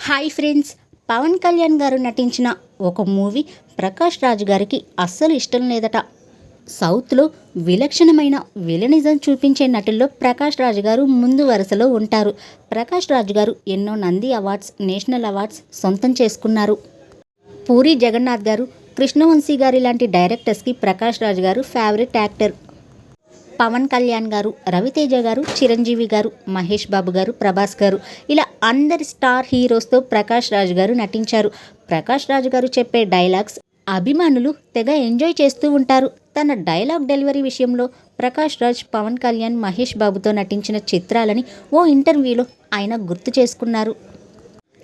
Hi friends, Pawan Kalyan గారు నటించిన ఒక మూవీ ప్రకాష్ రాజ్ గారికి అస్సలు ఇష్టం లేదట. సౌత్లో విలక్షణమైన విలనిజం చూపించే నటుల్లో ప్రకాష్ రాజ్ గారు ముందు వరుసలో ఉంటారు. ప్రకాష్ రాజ్ గారు ఎన్నో నంది అవార్డ్స్, నేషనల్ అవార్డ్స్ సొంతం చేసుకున్నారు. పూరి జగన్నాథ్ గారు, కృష్ణవంశీ గారు లాంటి డైరెక్టర్స్కి ప్రకాష్ రాజ్ గారు ఫేవరెట్ యాక్టర్. పవన్ కళ్యాణ్ గారు, రవితేజ గారు, చిరంజీవి గారు, మహేష్ బాబు గారు, ప్రభాస్ గారు ఇలా అందరి స్టార్ హీరోస్తో ప్రకాష్ రాజ్ గారు నటించారు. ప్రకాష్ రాజ్ గారు చెప్పే డైలాగ్స్ అభిమానులు తెగ ఎంజాయ్ చేస్తూ ఉంటారు. తన డైలాగ్ డెలివరీ విషయంలో ప్రకాష్ రాజ్ పవన్ కళ్యాణ్, మహేష్ బాబుతో నటించిన చిత్రాలని ఓ ఇంటర్వ్యూలో ఆయన గుర్తు చేసుకున్నారు.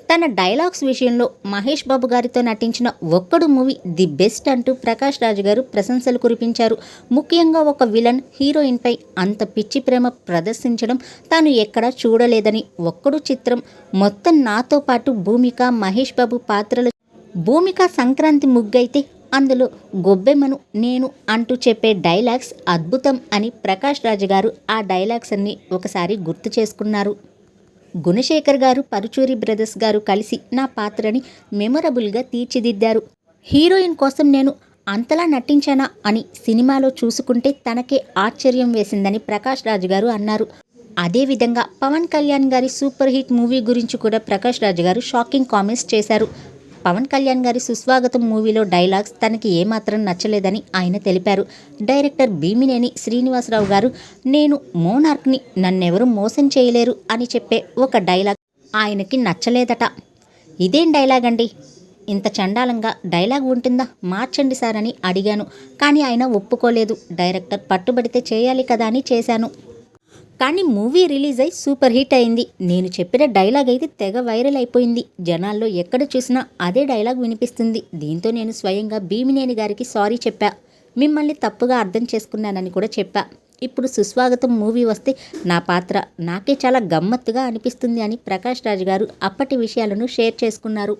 తన డైలాగ్స్ విషయంలో మహేష్ బాబు గారితో నటించిన ఒక్కడు మూవీ ది బెస్ట్ అంటూ ప్రకాష్ రాజ్ గారు ప్రశంసలు కురిపించారు. ముఖ్యంగా ఒక విలన్ హీరోయిన్పై అంత పిచ్చి ప్రేమ ప్రదర్శించడం తాను ఎక్కడా చూడలేదని, ఒక్కడు చిత్రం మొత్తం నాతో పాటు భూమిక, మహేష్ బాబు పాత్రలు. భూమిక సంక్రాంతి ముగ్గైతే అందులో గొబ్బెమ్మను నేను అంటూ చెప్పే డైలాగ్స్ అద్భుతం అని ప్రకాష్ రాజ్ గారు ఆ డైలాగ్స్ అన్ని ఒకసారి గుర్తు చేసుకున్నారు. గుణశేఖర్ గారు, పరుచూరి బ్రదర్స్ గారు కలిసి నా పాత్రని మెమొరబుల్గా తీర్చిదిద్దారు. హీరోయిన్ కోసం నేను అంతలా నటించానా అని సినిమాలో చూసుకుంటే తనకే ఆశ్చర్యం వేసిందని ప్రకాష్ రాజ్ గారు అన్నారు. అదేవిధంగా పవన్ కళ్యాణ్ గారి సూపర్ హిట్ మూవీ గురించి కూడా ప్రకాష్ రాజ్ గారు షాకింగ్ కామెంట్స్ చేశారు. పవన్ కళ్యాణ్ గారి సుస్వాగతం మూవీలో డైలాగ్స్ తనకి ఏమాత్రం నచ్చలేదని ఆయన తెలిపారు. డైరెక్టర్ భీమినేని శ్రీనివాసరావు గారు నేను మోనార్క్ని, నన్నెవరూ మోసం చేయలేరు అని చెప్పే ఒక డైలాగ్ ఆయనకి నచ్చలేదట. ఇదేం డైలాగ్ అండి, ఇంత చండాలంగా డైలాగ్ ఉంటుందా, మార్చండి సార్ అని అడిగాను. కానీ ఆయన ఒప్పుకోలేదు. డైరెక్టర్ పట్టుబడితే చేయాలి కదా అని చేశాను. కానీ మూవీ రిలీజ్ అయి సూపర్ హిట్ అయింది. నేను చెప్పిన డైలాగ్ అయితే తెగ వైరల్ అయిపోయింది. జనాల్లో ఎక్కడ చూసినా అదే డైలాగ్ వినిపిస్తుంది. దీంతో నేను స్వయంగా భీమినేని గారికి సారీ చెప్పా. మిమ్మల్ని తప్పుగా అర్థం చేసుకున్నానని కూడా చెప్పా. ఇప్పుడు సుస్వాగతం మూవీ వస్తే నా పాత్ర నాకే చాలా గమ్మత్తుగా అనిపిస్తుంది అని ప్రకాష్ రాజ్ గారు అప్పటి విషయాలను షేర్ చేసుకున్నారు.